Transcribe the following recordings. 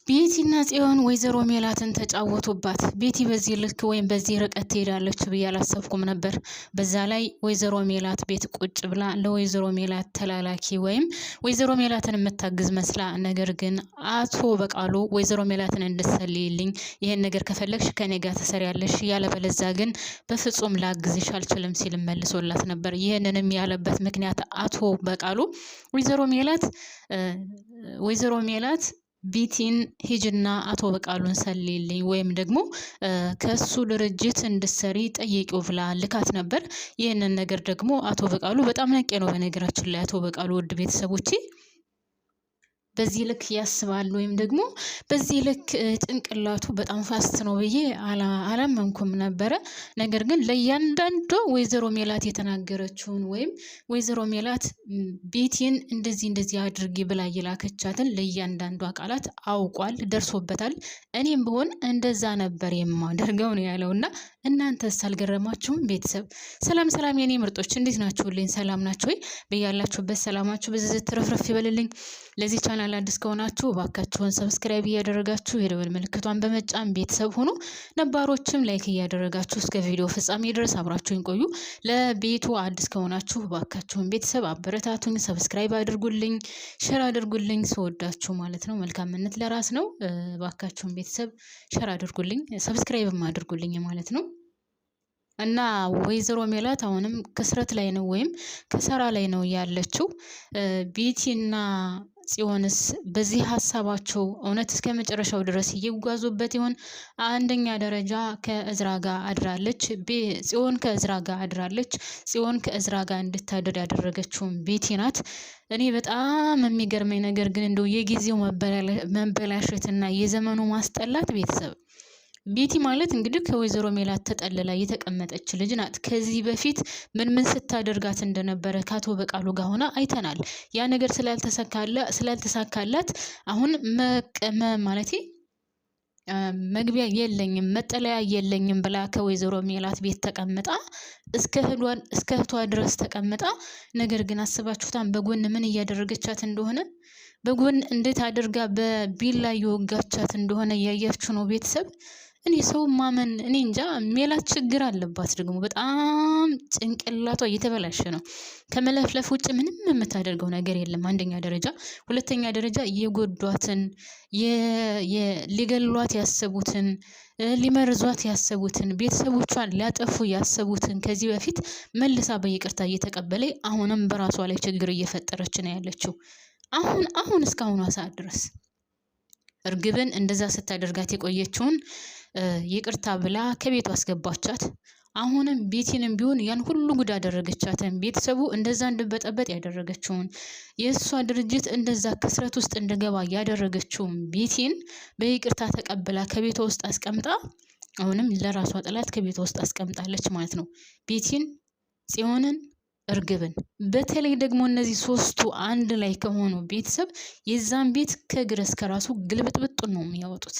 ቤቲና ጽዮን ወይዘሮ ሜላትን ተጫወቱባት። ቤቲ በዚህ ልክ ወይም በዚህ ርቀት ትሄዳለች ብዬ አላሰብኩም ነበር። በዛ ላይ ወይዘሮ ሜላት ቤት ቁጭ ብላ ለወይዘሮ ሜላት ተላላኪ ወይም ወይዘሮ ሜላትን የምታግዝ መስላ፣ ነገር ግን አቶ በቃሉ ወይዘሮ ሜላትን እንድትሰልይልኝ ይሄን ነገር ከፈለግሽ ከኔ ጋር ትሰሪያለሽ፣ ያለበለዚያ ግን በፍጹም ላግዝሽ አልችልም ሲል መልሶላት ነበር። ይህንንም ያለበት ምክንያት አቶ በቃሉ ወይዘሮ ሜላት ቤቲን ሂጅና አቶ በቃሉን ሰልይልኝ ወይም ደግሞ ከሱ ድርጅት እንድትሰሪ ጠይቂው ብላ ልካት ነበር። ይህንን ነገር ደግሞ አቶ በቃሉ በጣም ነቄ ነው። በነገራችን ላይ አቶ በቃሉ ውድ ቤተሰቦቼ በዚህ ልክ ያስባል ወይም ደግሞ በዚህ ልክ ጭንቅላቱ በጣም ፋስት ነው ብዬ አላመንኩም ነበረ። ነገር ግን ለእያንዳንዱ ወይዘሮ ሜላት የተናገረችውን ወይም ወይዘሮ ሜላት ቤቲን እንደዚህ አድርጊ ብላ የላከቻትን ለእያንዳንዷ ቃላት አውቋል፣ ደርሶበታል። እኔም ብሆን እንደዛ ነበር የማደርገው ነው ያለውና እናንተስ አልገረማችሁም? ቤተሰብ ሰላም የኔ ምርጦች እንዴት ናችሁልኝ? ሰላም ናችሁ ወይ? በያላችሁበት ሰላማችሁ በዝዝት ትረፍረፍ ይበልልኝ። ለዚህ ቻናል አዲስ ከሆናችሁ እባካችሁን ሰብስክራይብ እያደረጋችሁ የደወል ምልክቷን በመጫን ቤተሰብ ሁኑ። ነባሮችም ላይክ እያደረጋችሁ እስከ ቪዲዮ ፍጻሜ ድረስ አብራችሁን ቆዩ። ለቤቱ አዲስ ከሆናችሁ እባካችሁን ቤተሰብ አበረታቱኝ፣ ሰብስክራይብ አድርጉልኝ፣ ሼር አድርጉልኝ። ስወዳችሁ ማለት ነው። መልካምነት ለራስ ነው። እባካችሁን ቤተሰብ ሼር አድርጉልኝ፣ ሰብስክራይብም አድርጉልኝ ማለት ነው። እና ወይዘሮ ሜላት አሁንም ክስረት ላይ ነው ወይም ከሰራ ላይ ነው ያለችው። ቤቲና ጽዮንስ በዚህ ሀሳባቸው እውነት እስከ መጨረሻው ድረስ እየጓዙበት ይሆን? አንደኛ ደረጃ ከእዝራ ጋር አድራለች። ጽዮን ከእዝራ ጋር አድራለች። ጽዮን ከእዝራ ጋር እንድታድር ያደረገችውን ቤቲ ናት። እኔ በጣም የሚገርመኝ ነገር ግን እንደው የጊዜው መበላሸትና የዘመኑ ማስጠላት ቤተሰብ ቤቲ ማለት እንግዲህ ከወይዘሮ ሜላት ተጠልላ የተቀመጠች ልጅ ናት። ከዚህ በፊት ምን ስታደርጋት እንደነበረ ከአቶ በቃሉ ጋር ሆና አይተናል። ያ ነገር ስላልተሳካላት አሁን ማለቴ መግቢያ የለኝም መጠለያ የለኝም ብላ ከወይዘሮ ሜላት ቤት ተቀምጣ እስከ እህቷ ድረስ ተቀምጣ፣ ነገር ግን አስባችሁታን በጎን ምን እያደረገቻት እንደሆነ፣ በጎን እንዴት አድርጋ በቢላ እየወጋቻት እንደሆነ እያያችሁ ነው ቤተሰብ። እኔ ሰው ማመን እኔ እንጃ። ሜላት ችግር አለባት ደግሞ በጣም ጭንቅላቷ እየተበላሸ ነው። ከመለፍለፍ ውጭ ምንም የምታደርገው ነገር የለም። አንደኛ ደረጃ። ሁለተኛ ደረጃ የጎዷትን ሊገሏት ያሰቡትን ሊመርዟት ያሰቡትን ቤተሰቦቿን ሊያጠፉ ያሰቡትን ከዚህ በፊት መልሳ በይቅርታ እየተቀበለ አሁንም በራሷ ላይ ችግር እየፈጠረች ነው ያለችው። አሁን እስካሁኗ ሰዓት ድረስ እርግብን እንደዛ ስታደርጋት የቆየችውን ይቅርታ ብላ ከቤቱ አስገባቻት። አሁንም ቤቲንም ቢሆን ያን ሁሉ ጉድ አደረገቻትን። ቤተሰቡ እንደዛ እንድበጠበጥ ያደረገችውን የእሷ ድርጅት እንደዛ ክስረት ውስጥ እንደገባ ያደረገችውን ቤቲን በይቅርታ ተቀብላ ከቤቷ ውስጥ አስቀምጣ አሁንም ለራሷ ጠላት ከቤቷ ውስጥ አስቀምጣለች ማለት ነው። ቤቲን፣ ጽዮንን፣ እርግብን። በተለይ ደግሞ እነዚህ ሶስቱ አንድ ላይ ከሆኑ ቤተሰብ የዛን ቤት ከእግር እስከ ራሱ ግልብጥብጥ ነው የሚያወጡት።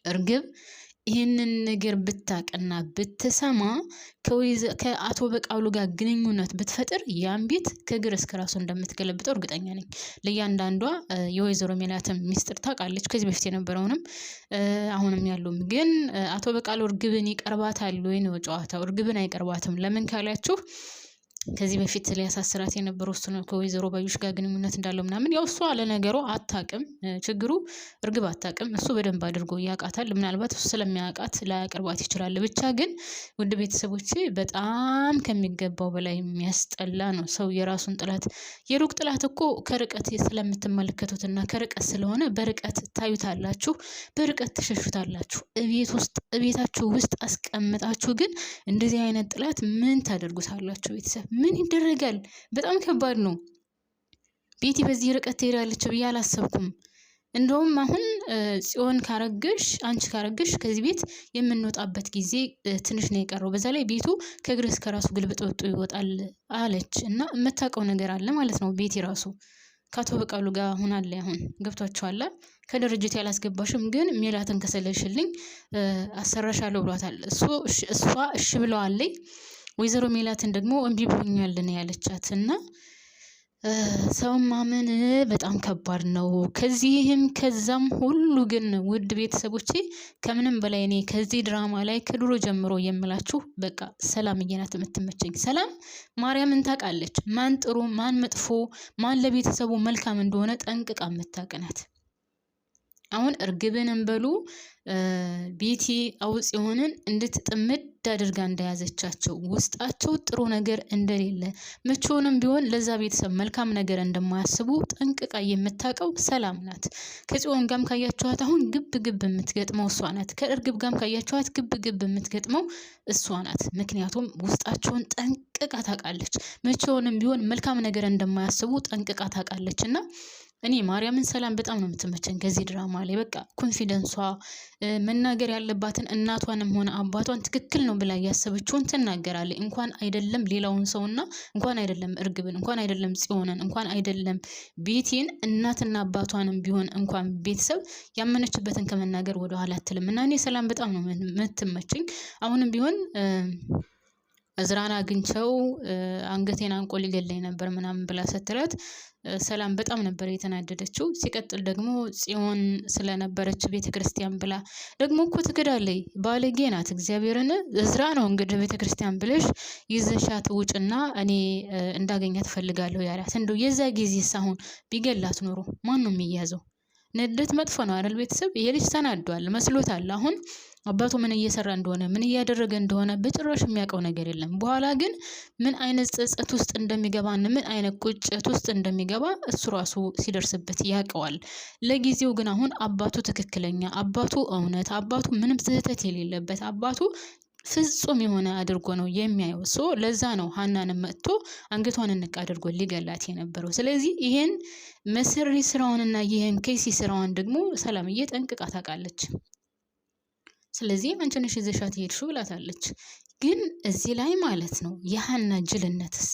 እርግብ ይህንን ነገር ብታቅና ብትሰማ ከአቶ በቃሉ ጋር ግንኙነት ብትፈጥር ያን ቤት ከእግር እስከ ራሱ እንደምትገለብጠው እርግጠኛ ነኝ። ለእያንዳንዷ የወይዘሮ ሜላትም ሚስጥር ታውቃለች፣ ከዚህ በፊት የነበረውንም አሁንም ያለውም። ግን አቶ በቃሉ እርግብን ይቀርባታል ወይ ነው ጨዋታው። እርግብን አይቀርባትም። ለምን ካላችሁ ከዚህ በፊት ሊያሳስራት የነበረው እሱ ነው። ከወይዘሮ ባዩሽ ጋር ግንኙነት እንዳለው ምናምን ያው እሷ ለነገሩ አታውቅም። ችግሩ እርግብ አታውቅም። እሱ በደንብ አድርጎ ያውቃታል። ምናልባት እሱ ስለሚያውቃት ላያቀርባት ይችላል። ብቻ ግን ውድ ቤተሰቦቼ በጣም ከሚገባው በላይ የሚያስጠላ ነው። ሰው የራሱን ጥላት የሩቅ ጥላት እኮ ከርቀት ስለምትመለከቱትና ከርቀት ስለሆነ በርቀት ታዩታላችሁ፣ በርቀት ትሸሹታላችሁ። እቤታችሁ ውስጥ አስቀምጣችሁ ግን እንደዚህ አይነት ጥላት ምን ታደርጉታላችሁ? ቤተሰብ ምን ይደረጋል? በጣም ከባድ ነው። ቤቲ በዚህ ርቀት ትሄዳለች ብዬ አላሰብኩም። እንደውም አሁን ጽዮን አንቺ ካረገሽ ከዚህ ቤት የምንወጣበት ጊዜ ትንሽ ነው የቀረው። በዛ ላይ ቤቱ ከእግር እስከ ራሱ ግልብጥብጡ ይወጣል አለች እና የምታውቀው ነገር አለ ማለት ነው። ቤቲ ራሱ ከአቶ በቃሉ ጋር ሆናለ። አሁን ገብቷችኋል። ከድርጅት ያላስገባሽም ግን ሜላትን ከሰለሽልኝ አሰራሻለሁ ብሏታል። እሷ እሺ ብለዋለኝ። ወይዘሮ ሜላትን ደግሞ እምቢ ብሎኛል ነው ያለቻት። እና ሰው ማመን በጣም ከባድ ነው። ከዚህም ከዛም ሁሉ ግን ውድ ቤተሰቦቼ ከምንም በላይ እኔ ከዚህ ድራማ ላይ ከድሮ ጀምሮ የምላችሁ በቃ ሰላምዬ ናት የምትመቸኝ። ሰላም ማርያምን ታውቃለች። ማን ጥሩ ማን መጥፎ ማን ለቤተሰቡ መልካም እንደሆነ ጠንቅቃ የምታውቅ ናት። አሁን እርግብንም በሉ ቤቲ ጽዮንን እንድትጥምድ አድርጋ እንደያዘቻቸው ውስጣቸው ጥሩ ነገር እንደሌለ መቼውንም ቢሆን ለዛ ቤተሰብ መልካም ነገር እንደማያስቡ ጠንቅቃ የምታውቀው ሰላም ናት። ከጽዮን ጋርም ካያችኋት አሁን ግብ ግብ የምትገጥመው እሷ ናት። ከእርግብ ጋርም ካያችኋት ግብ ግብ የምትገጥመው እሷ ናት። ምክንያቱም ውስጣቸውን ጠንቅቃ ታውቃለች። መቼውንም ቢሆን መልካም ነገር እንደማያስቡ ጠንቅቃ ታውቃለች። እና እኔ ማርያምን ሰላም በጣም ነው የምትመቸኝ ከዚህ ድራማ ላይ በቃ ኮንፊደንሷ መናገር ያለባትን እናቷንም ሆነ አባቷን ትክክል ነው ብላ ያሰበችውን ትናገራለች። እንኳን አይደለም ሌላውን ሰውና እንኳን አይደለም እርግብን እንኳን አይደለም ጽዮንን እንኳን አይደለም ቤቲን እናትና አባቷንም ቢሆን እንኳን ቤተሰብ ያመነችበትን ከመናገር ወደ ኋላ አትልም። እና እኔ ሰላም በጣም ነው የምትመቸኝ። አሁንም ቢሆን እዝራን አግኝቸው አንገቴን አንቆ ሊገለኝ ነበር ምናምን ብላ ስትላት ሰላም በጣም ነበር የተናደደችው። ሲቀጥል ደግሞ ጽዮን ስለነበረች ቤተክርስቲያን ብላ ደግሞ እኮ ትክዳለች። ባለጌ ናት። እግዚአብሔርን እዝራ ነው እንግዲህ ቤተክርስቲያን ብለሽ ይዘሻት ውጭና እኔ እንዳገኛት ፈልጋለሁ ያላት። እንደው የዛ ጊዜ ሳይሆን ቢገላት ኖሮ ማን ነው የሚያዘው? ንዴት መጥፎ ነው አይደል? ቤተሰብ ይሄ ልጅ ተናዷል መስሎታል። አሁን አባቱ ምን እየሰራ እንደሆነ ምን እያደረገ እንደሆነ በጭራሽ የሚያውቀው ነገር የለም። በኋላ ግን ምን አይነት ጸጸት ውስጥ እንደሚገባና ምን አይነት ቁጭት ውስጥ እንደሚገባ እሱ ራሱ ሲደርስበት ያውቀዋል። ለጊዜው ግን አሁን አባቱ ትክክለኛ አባቱ እውነት አባቱ ምንም ስህተት የሌለበት አባቱ ፍጹም የሆነ አድርጎ ነው የሚያየው። ለዛ ነው ሀናንም መጥቶ አንገቷን እንቅ አድርጎ ሊገላት የነበረው። ስለዚህ ይሄን መሰሪ ስራውንና ይሄን ከይሲ ስራውን ደግሞ ሰላምዬ ጠንቅቃ ታውቃለች። ስለዚህ አንቺ ነሽ ይዘሻት ሄድሽው ብላታለች። ግን እዚህ ላይ ማለት ነው የሀና ጅልነትስ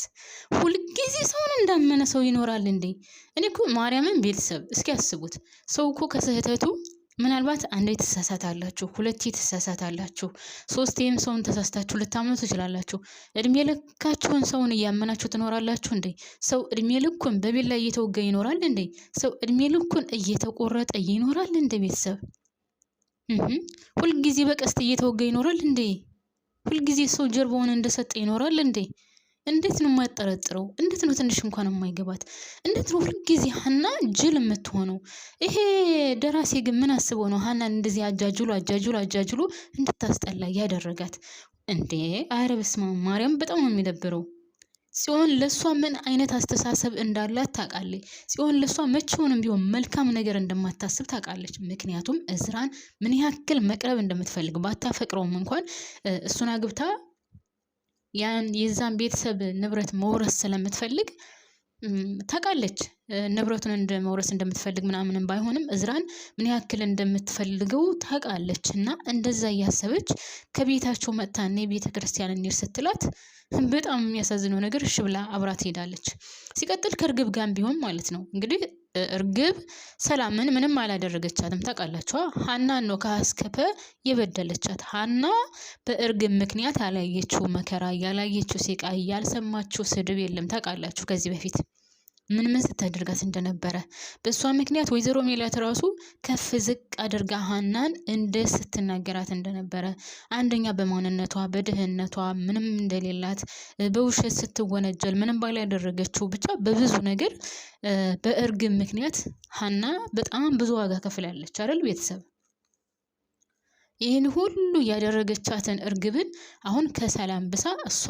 ሁልጊዜ ሰውን እንዳመነ ሰው ይኖራል እንዴ? እኔ እኮ ማርያምን ቤተሰብ እስኪ ያስቡት። ሰው እኮ ከስህተቱ ምናልባት አንዴ ትሳሳታላችሁ፣ ሁለቴ ትሳሳታላችሁ፣ ሶስቴም ሰውን ተሳስታችሁ ልታምኑ ትችላላችሁ። እድሜ ልካችሁን ሰውን እያመናችሁ ትኖራላችሁ እንዴ? ሰው እድሜ ልኩን በቢላ እየተወጋ ይኖራል እንዴ? ሰው እድሜ ልኩን እየተቆረጠ ይኖራል እንዴ? ቤተሰብ ሁልጊዜ በቀስት እየተወጋ ይኖራል እንዴ? ሁልጊዜ ሰው ጀርባውን እንደሰጠ ይኖራል እንዴ? እንዴት ነው የማይጠረጥረው? እንዴት ነው ትንሽ እንኳን የማይገባት? እንዴት ነው ሁልጊዜ ሀና ጅል የምትሆነው? ይሄ ደራሲ ግን ምን አስበው ነው ሀናን እንደዚህ አጃጅሎ እንድታስጠላ ያደረጋት እንዴ? ኧረ በስመ አብ ማርያም በጣም ነው የሚደብረው። ጽዮን ለሷ ምን አይነት አስተሳሰብ እንዳላት ታውቃለች። ጽዮን ለሷ መቼውንም ቢሆን መልካም ነገር እንደማታስብ ታውቃለች። ምክንያቱም እዝራን ምን ያክል መቅረብ እንደምትፈልግ ባታፈቅረውም እንኳን እሱን አግብታ የዛን ቤተሰብ ንብረት መውረስ ስለምትፈልግ ታውቃለች። ንብረቱን እንደመውረስ እንደምትፈልግ ምናምንም ባይሆንም እዝራን ምን ያክል እንደምትፈልገው ታውቃለች። እና እንደዛ እያሰበች ከቤታቸው መጥታ እኔ ቤተክርስቲያን እንሂድ ስትላት በጣም የሚያሳዝነው ነገር እሺ ብላ አብራት ሄዳለች። ሲቀጥል ከእርግብ ጋር ቢሆን ማለት ነው እንግዲህ እርግብ ሰላምን ምንም አላደረገቻትም። ታውቃላችሁ ሀናን ነው ከአስከፈ የበደለቻት። ሀና በእርግብ ምክንያት ያላየችው መከራ ያላየችው ስቃይ ያልሰማችው ስድብ የለም። ታውቃላችሁ ከዚህ በፊት ምን ስታደርጋት እንደነበረ በእሷ ምክንያት ወይዘሮ ሜላት ራሱ ከፍ ዝቅ አድርጋ ሀናን እንደ ስትናገራት እንደነበረ፣ አንደኛ በማንነቷ በድህነቷ ምንም እንደሌላት በውሸት ስትወነጀል ምንም ባላደረገችው ብቻ በብዙ ነገር በእርግብ ምክንያት ሀና በጣም ብዙ ዋጋ ከፍላለች አይደል ቤተሰብ? ይህን ሁሉ ያደረገቻትን እርግብን አሁን ከሰላም ብሳ እሷ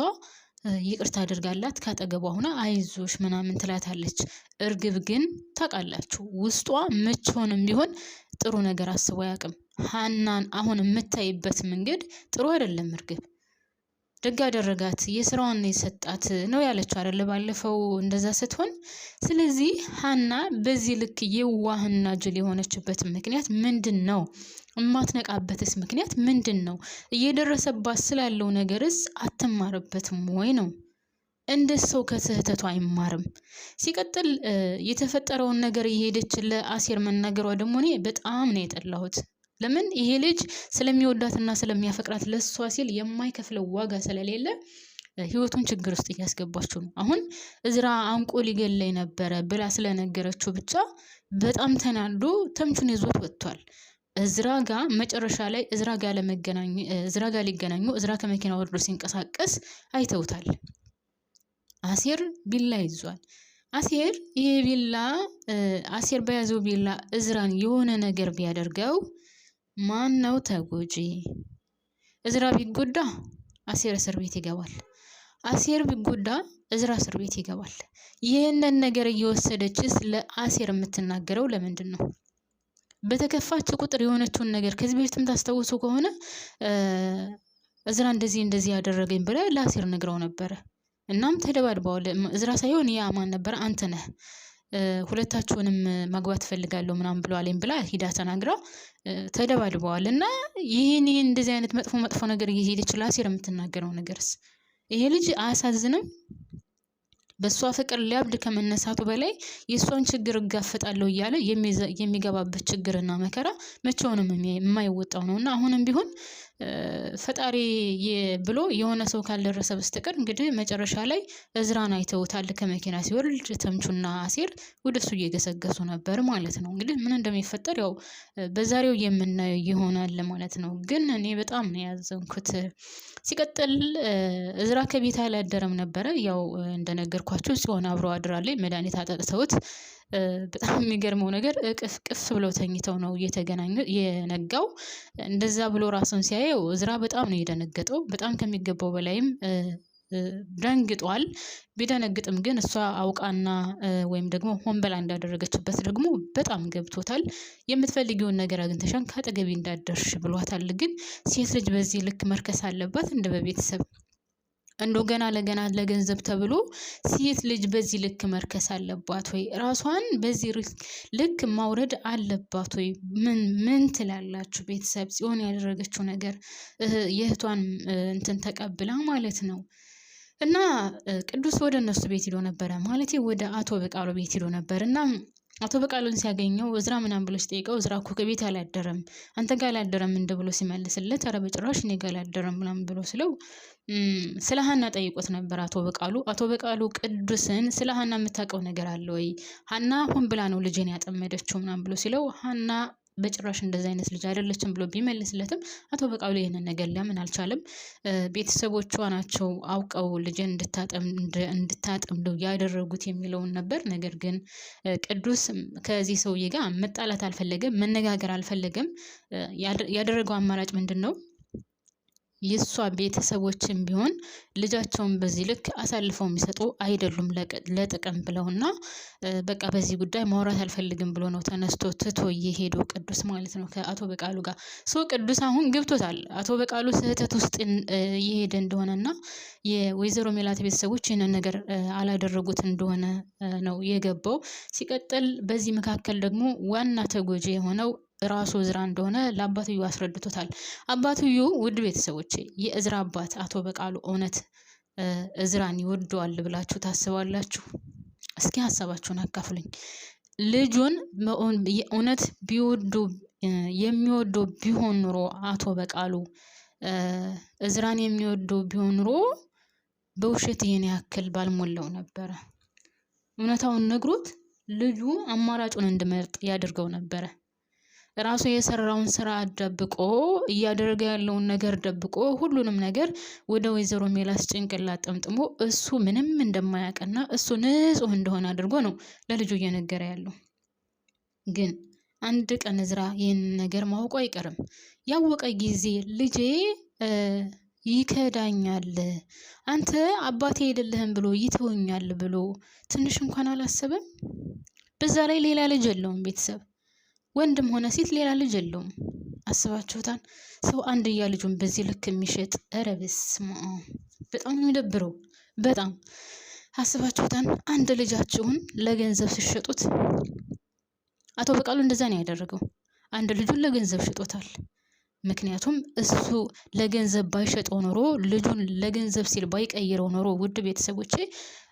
ይቅርታ አድርጋላት ካጠገቧ ሆና አይዞሽ ምናምን ትላታለች። እርግብ ግን ታውቃላችሁ ውስጧ መቼውንም ቢሆን ጥሩ ነገር አስቦ አያውቅም። ሀናን አሁን የምታይበት መንገድ ጥሩ አይደለም። እርግብ ደግ አደረጋት የስራዋን የሰጣት ነው ያለችው አይደለ ባለፈው እንደዛ ስትሆን። ስለዚህ ሀና በዚህ ልክ የዋህና ጅል የሆነችበት ምክንያት ምንድን ነው? የማትነቃበትስ ምክንያት ምንድን ነው? እየደረሰባት ስላለው ነገርስ አትማርበትም ወይ ነው? እንደ ሰው ከስህተቱ አይማርም። ሲቀጥል የተፈጠረውን ነገር እየሄደች ለአሴር መናገሯ ደግሞ እኔ በጣም ነው የጠላሁት። ለምን ይሄ ልጅ ስለሚወዳትና ስለሚያፈቅራት ለሷ ሲል የማይከፍለው ዋጋ ስለሌለ ህይወቱን ችግር ውስጥ እያስገባችሁ ነው። አሁን እዝራ አንቆ ሊገለኝ ነበረ ብላ ስለነገረችው ብቻ በጣም ተናዶ ተምቹን ይዞት ወጥቷል። እዝራ ጋር መጨረሻ ላይ እዝራ ጋር ሊገናኙ እዝራ ከመኪና ወርዶ ሲንቀሳቀስ አይተውታል። አሴር ቢላ ይዟል። አሴር ይሄ ቢላ አሴር በያዘው ቢላ እዝራን የሆነ ነገር ቢያደርገው ማን ነው ተጎጂ? እዝራ ቢጎዳ አሴር እስር ቤት ይገባል። አሴር ቢጎዳ እዝራ እስር ቤት ይገባል። ይህንን ነገር እየወሰደችስ ለአሴር የምትናገረው ለምንድን ነው? በተከፋች ቁጥር የሆነችውን ነገር ከዚህ በፊትም ታስታውሱ ከሆነ እዝራ እንደዚህ ያደረገኝ ብላ ለአሴር ነግረው ነበረ። እናም ተደባድበዋል። እዝራ ሳይሆን ያ ማን ነበር? አንተ ነህ ሁለታችሁንም ማግባት ፈልጋለሁ ምናምን ብለዋለኝ ብላ ሂዳ ተናግራ ተደባድበዋል። እና ይህን እንደዚህ አይነት መጥፎ ነገር እየሄደች ለአሴር የምትናገረው ነገርስ ይሄ ልጅ አያሳዝንም? በእሷ ፍቅር ሊያብድ ከመነሳቱ በላይ የእሷን ችግር እጋፈጣለሁ እያለ የሚገባበት ችግርና መከራ መቼውንም የማይወጣው ነው። እና አሁንም ቢሆን ፈጣሪ ብሎ የሆነ ሰው ካልደረሰ በስተቀር እንግዲህ መጨረሻ ላይ እዝራን አይተውታል። ከመኪና ሲወርድ ተምቹና አሴር ወደሱ እየገሰገሱ ነበር ማለት ነው። እንግዲህ ምን እንደሚፈጠር ያው በዛሬው የምናየው ይሆናል ማለት ነው። ግን እኔ በጣም ነው ያዘንኩት። ሲቀጥል እዝራ ከቤት አላደረም ነበረ። ያው እንደነገርኳችሁ ጽዮን አብሮ አድራለች። መድኃኒት አጠጥተውት በጣም የሚገርመው ነገር ቅፍ ብለው ተኝተው ነው የነጋው። እንደዛ ብሎ ራሱን ሲያየው እዝራ በጣም ነው የደነገጠው። በጣም ከሚገባው በላይም ደንግጧል። ቢደነግጥም ግን እሷ አውቃና ወይም ደግሞ ሆን ብላ እንዳደረገችበት ደግሞ በጣም ገብቶታል። የምትፈልጊውን ነገር አግኝተሻን ከአጠገቤ እንዳደርሽ ብሏታል። ግን ሴት ልጅ በዚህ ልክ መርከስ አለባት? እንደ በቤተሰብ እንደው ገና ለገንዘብ ተብሎ ሴት ልጅ በዚህ ልክ መርከስ አለባት ወይ? ራሷን በዚህ ልክ ማውረድ አለባት ወይ? ምን ትላላችሁ ቤተሰብ? ጽዮን ያደረገችው ነገር የእህቷን እንትን ተቀብላ ማለት ነው። እና ቅዱስ ወደ እነሱ ቤት ሄዶ ነበረ፣ ማለት ወደ አቶ በቃሉ ቤት ሄዶ ነበር። እና አቶ በቃሉን ሲያገኘው እዝራ ምናምን ብሎ ሲጠይቀው እዝራ እኮ ከቤት አላደረም፣ አንተ ጋር አላደረም እንደ ብሎ ሲመልስለት ኧረ በጭራሽ እኔ ጋር አላደረም ምናምን ብሎ ስለው ስለ ሀና ጠይቆት ነበር አቶ በቃሉ። አቶ በቃሉ ቅዱስን ስለ ሀና የምታውቀው ነገር አለ ወይ? ሀና ሆን ብላ ነው ልጄን ያጠመደችው ምናምን ብሎ ሲለው ሀና በጭራሽ እንደዚህ አይነት ልጅ አይደለችም ብሎ ቢመልስለትም አቶ በቃሉ ይሄንን ነገር ለምን አልቻለም? ቤተሰቦቿ ናቸው አውቀው ልጅን እንድታጠምደው ያደረጉት የሚለውን ነበር። ነገር ግን ቅዱስ ከዚህ ሰውዬ ጋር መጣላት አልፈለገም፣ መነጋገር አልፈለገም። ያደረገው አማራጭ ምንድን ነው? የሷ ቤተሰቦችን ቢሆን ልጃቸውን በዚህ ልክ አሳልፈው የሚሰጡ አይደሉም ለጥቅም ብለውና በቃ በዚህ ጉዳይ ማውራት አልፈልግም ብሎ ነው ተነስቶ ትቶ እየሄደው ቅዱስ ማለት ነው ከአቶ በቃሉ ጋር። ቅዱስ አሁን ገብቶታል አቶ በቃሉ ስህተት ውስጥ እየሄደ እንደሆነና የወይዘሮ ሜላት ቤተሰቦች ይህንን ነገር አላደረጉት እንደሆነ ነው የገባው። ሲቀጥል በዚህ መካከል ደግሞ ዋና ተጎጂ የሆነው ራሱ እዝራ እንደሆነ ለአባትዮ አስረድቶታል። አባትዮ ውድ ቤተሰቦቼ የእዝራ አባት አቶ በቃሉ እውነት እዝራን ይወደዋል ብላችሁ ታስባላችሁ? እስኪ ሀሳባችሁን አካፍሉኝ። ልጁን እውነት የሚወደው ቢሆን ኑሮ አቶ በቃሉ እዝራን የሚወደው ቢሆን ኑሮ በውሸት ይሄን ያክል ባልሞላው ነበረ። እውነታውን ነግሮት ልጁ አማራጩን እንድመርጥ ያደርገው ነበረ። ራሱ የሰራውን ስራ ደብቆ እያደረገ ያለውን ነገር ደብቆ ሁሉንም ነገር ወደ ወይዘሮ ሜላት ጭንቅላት ጠምጥሞ እሱ ምንም እንደማያውቅና እሱ ንጹህ እንደሆነ አድርጎ ነው ለልጁ እየነገረ ያለው። ግን አንድ ቀን እዝራ ይህን ነገር ማወቁ አይቀርም። ያወቀ ጊዜ ልጄ ይከዳኛል፣ አንተ አባቴ አይደለህም ብሎ ይተወኛል ብሎ ትንሽ እንኳን አላሰበም። በዛ ላይ ሌላ ልጅ የለውም ቤተሰብ ወንድም ሆነ ሴት ሌላ ልጅ የለውም። አስባችሁታል? ሰው አንድያ ልጁን በዚህ ልክ የሚሸጥ ረብስ በጣም የሚደብረው። በጣም አስባችሁታል? አንድ ልጃችሁን ለገንዘብ ሲሸጡት አቶ በቃሉ እንደዛ ነው ያደረገው። አንድ ልጁን ለገንዘብ ሽጦታል። ምክንያቱም እሱ ለገንዘብ ባይሸጠው ኖሮ ልጁን ለገንዘብ ሲል ባይቀይረው ኖሮ ውድ ቤተሰቦቼ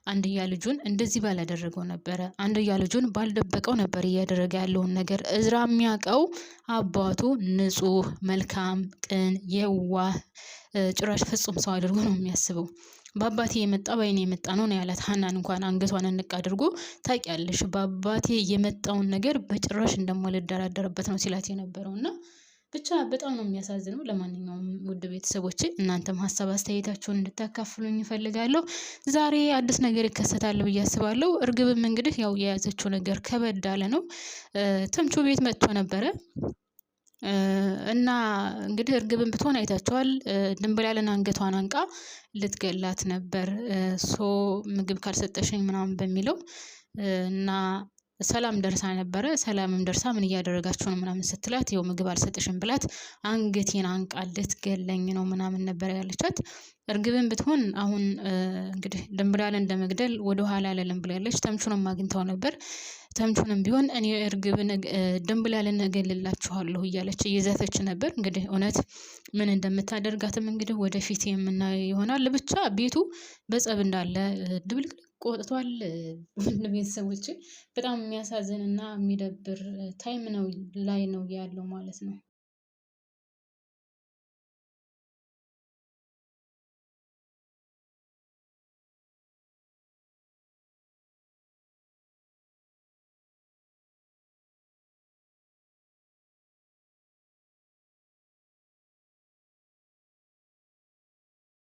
አንድያ ልጁን እንደዚህ ባላደረገው ነበረ። አንድያ ልጁን ባልደበቀው ነበር እያደረገ ያለውን ነገር። እዝራ የሚያውቀው አባቱ ንጹህ፣ መልካም፣ ቅን፣ የዋህ ጭራሽ ፍጹም ሰው አድርጎ ነው የሚያስበው። በአባቴ የመጣ በአይኔ የመጣ ነው ያላት። ሀናን እንኳን አንገቷን እንቅ አድርጎ ታውቂያለሽ፣ በአባቴ የመጣውን ነገር በጭራሽ እንደማልደራደርበት ነው ሲላት የነበረው እና ብቻ በጣም ነው የሚያሳዝነው። ለማንኛውም ውድ ቤተሰቦቼ እናንተም ሀሳብ አስተያየታችሁን እንድታካፍሉኝ እፈልጋለሁ። ዛሬ አዲስ ነገር ይከሰታል ብዬ አስባለሁ። እርግብም እንግዲህ ያው የያዘችው ነገር ከበድ አለ ነው። ተምቹ ቤት መጥቶ ነበረ እና እንግዲህ እርግብን ብትሆን አይታችኋል። ድንብላልን አንገቷን አንቃ ልትገላት ነበር። ምግብ ካልሰጠሽኝ ምናምን በሚለው እና ሰላም ደርሳ ነበረ። ሰላምም ደርሳ ምን እያደረጋችሁ ነው ምናምን ስትላት ይኸው ምግብ አልሰጥሽም ብላት አንገቴን አንቃ ልትገለኝ ነው ምናምን ነበር ያለቻት። እርግብን ብትሆን አሁን እንግዲህ ድንብላልን እንደመግደል ወደ ኋላ አልልም ብላለች። ተምቹንም አግኝታው ነበር። ተምቹንም ቢሆን እኔ እርግብን ድንብላልን እገልላችኋለሁ እያለች እየዛተች ነበር። እንግዲህ እውነት ምን እንደምታደርጋትም እንግዲህ ወደፊት የምናየው ይሆናል። ብቻ ቤቱ በጸብ እንዳለ ድብልቅልቅ ወጥቷል። ቤተሰቦቼ በጣም የሚያሳዝን እና የሚደብር ታይም ነው ላይ ነው ያለው ማለት ነው።